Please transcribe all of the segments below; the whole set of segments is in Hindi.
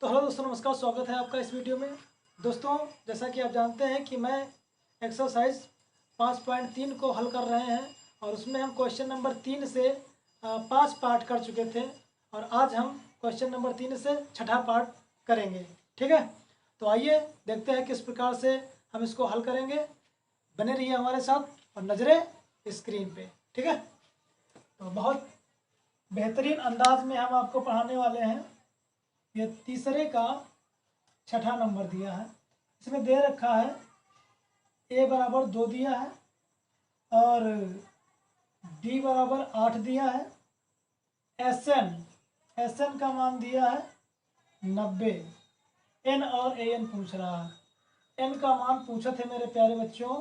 तो हेलो दोस्तों, नमस्कार। स्वागत है आपका इस वीडियो में। दोस्तों, जैसा कि आप जानते हैं कि मैं एक्सरसाइज 5.3 को हल कर रहे हैं और उसमें हम क्वेश्चन नंबर 3 से 5 पार्ट कर चुके थे और आज हम क्वेश्चन नंबर 3 से छठा पार्ट करेंगे। ठीक है, तो आइए देखते हैं किस प्रकार से हम इसको हल करेंगे। बने रहिए हमारे साथ और नज़रें स्क्रीन पे। ठीक है, तो बहुत बेहतरीन अंदाज में हम आपको पढ़ाने वाले हैं। ये तीसरे का छठा नंबर दिया है। इसमें दे रखा है a बराबर 2 दिया है और d बराबर 8 दिया है। SN का मान दिया है 90। n और an पूछ रहा है। n का मान पूछे थे मेरे प्यारे बच्चों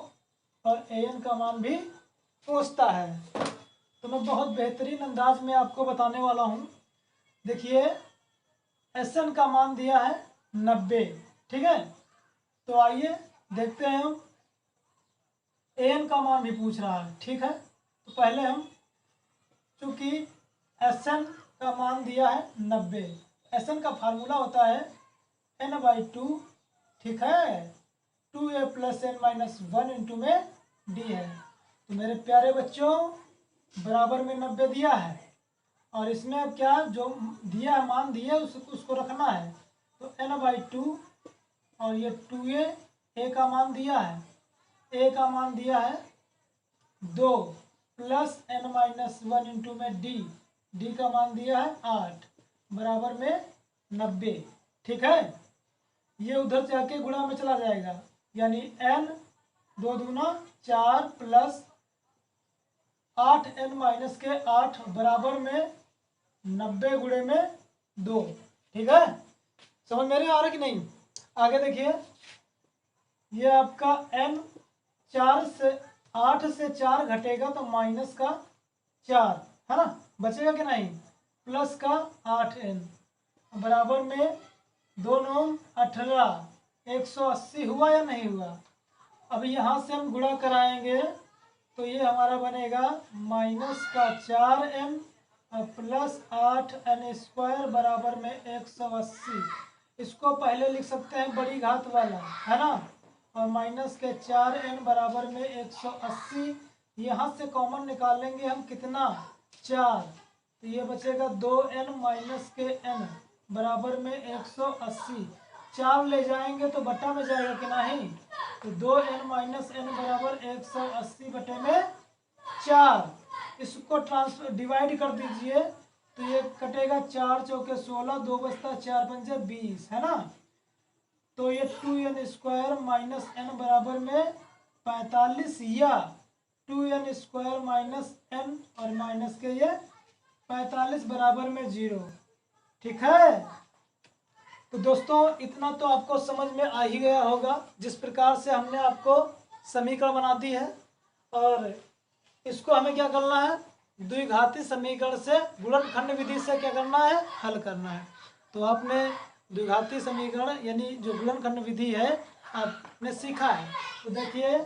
और an का मान भी पूछता है। तो मैं बहुत बेहतरीन अंदाज में आपको बताने वाला हूँ। देखिए, SN का मान दिया है 90। ठीक है, तो आइए देखते हैं हम। AN का मान भी पूछ रहा है। ठीक है, तो पहले हम, चूंकि SN का मान दिया है 90, SN का फार्मूला होता है n/2। ठीक है, 2a + n-1 इंटू में d है। तो मेरे प्यारे बच्चों, बराबर में 90 दिया है और इसमें अब क्या जो दिया है, मान दिया है, उसको रखना है। तो n/2 और ये 2a, a का मान दिया है, a का मान दिया है 2 + n-1 इंटू में d का मान दिया है 8 बराबर में 90। ठीक है, ये उधर जाके गुणा में चला जाएगा, यानी n 2 दूना 4 + 8n-8 बराबर में 90 गुणे में 2। ठीक है, समझ मेरे आ रहा कि नहीं? आगे देखिए, ये आपका n 8 से 4 घटेगा तो -4 है ना, बचेगा कि नहीं, प्लस का 8n बराबर में 2 9 18, 180 हुआ या नहीं हुआ। अब यहाँ से हम गुणा कराएंगे तो ये हमारा बनेगा -4n + 8n² बराबर में 180। इसको पहले लिख सकते हैं बड़ी घात वाला, है ना, और -4n बराबर में 180। यहाँ से कॉमन निकालेंगे हम कितना, 4, तो ये बचेगा 2n - n बराबर में 180। 4 ले जाएंगे तो बटा में जाएगा कि नहीं, तो 2n - n बराबर 180 बटे में 4। इसको डिवाइड कर दीजिए तो ये कटेगा, 4 चौके 16, 2 बचता 4 पंजे 20, है ना। तो ये 2n² - n बराबर में 45 या 2n² - n और माइनस के ये 45 बराबर में 0। ठीक है, तो दोस्तों इतना तो आपको समझ में आ ही गया होगा जिस प्रकार से हमने आपको समीकरण बना दी है। और इसको हमें क्या करना है, द्विघाती समीकरण से गुणनखंड विधि से क्या करना है, हल करना है। तो आपने द्विघाती समीकरण यानी जो गुणनखंड विधि है आपने सीखा है। तो देखिए,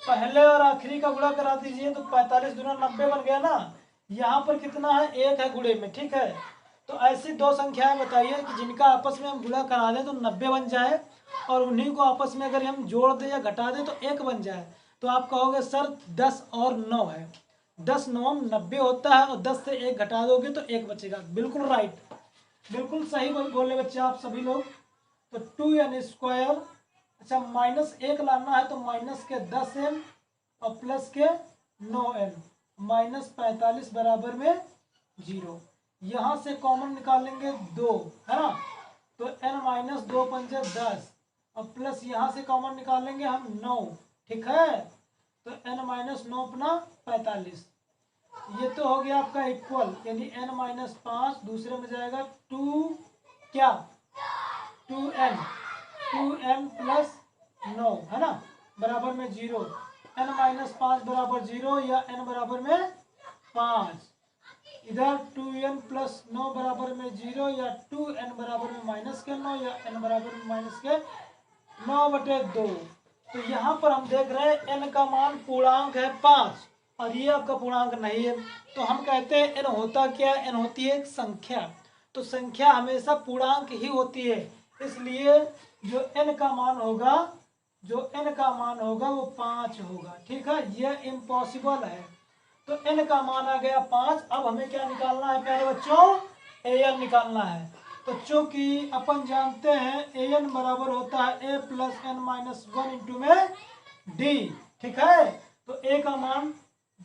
पहले और आखिरी का गुणा करा दीजिए तो 45 दूना 90 बन गया ना। यहाँ पर कितना है, 1 है गुणे में। ठीक है, तो ऐसी दो संख्याएं बताइए कि जिनका आपस में हम गुणा करा दें तो 90 बन जाए और उन्हीं को आपस में अगर हम जोड़ दें या घटा दें तो 1 बन जाए। तो आप कहोगे सर 10 और 9 है, 10 9 90 होता है और 10 से 1 घटा दोगे तो 1 बचेगा। बिल्कुल राइट, बिल्कुल सही बोले बच्चे आप सभी लोग। तो 2n², अच्छा -1 लाना है तो -10n और प्लस के 9n, -45 बराबर में 0। यहाँ से कॉमन निकालेंगे 2, है ना, तो n - 2 पंजे 10 और प्लस यहाँ से कॉमन निकालेंगे हम 9। ठीक है, तो n - 9 अपना 45। ये तो हो गया आपका इक्वल, यानी n - 5 दूसरे में जाएगा 2 क्या 2n + 9, है ना, बराबर में 0। n - 5 बराबर 0 या n बराबर में 5। इधर 2n + 9 बराबर में 0 या 2n बराबर में -9 या n बराबर में -9/2। तो यहाँ पर हम देख रहे हैं n का मान पूर्णांक है 5 और ये आपका पूर्णांक नहीं है। तो हम कहते हैं n होता क्या है, n होती है एक संख्या। तो संख्या हमेशा पूर्णांक ही होती है, इसलिए जो n का मान होगा वो 5 होगा। ठीक है, यह इम्पॉसिबल है। तो n का मान आ गया 5। अब हमें क्या निकालना है प्यारे बच्चों? an निकालना है। तो चूंकि अपन जानते हैं an बराबर होता है a plus n minus 1 into में d। ठीक है, तो a का मान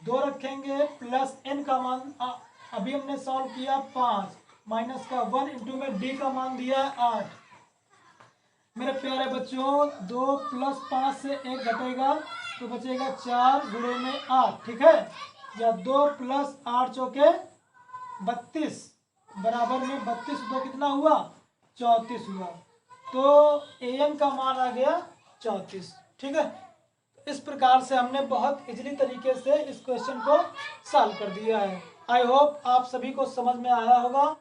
2 रखेंगे प्लस n का मान अभी हमने सॉल्व किया 5 माइनस का 1 इंटू में d का मान दिया है 8। मेरे प्यारे बच्चों 2 प्लस 5 से 1 घटेगा तो बचेगा 4 गुणे में 8। ठीक है, या 2 प्लस 8 चौके 32 बराबर में 32 तो कितना हुआ? 34 हुआ। तो an का मान आ गया 34। ठीक है, इस प्रकार से हमने बहुत इजीली तरीके से इस क्वेश्चन को सॉल्व कर दिया है। आई होप आप सभी को समझ में आया होगा।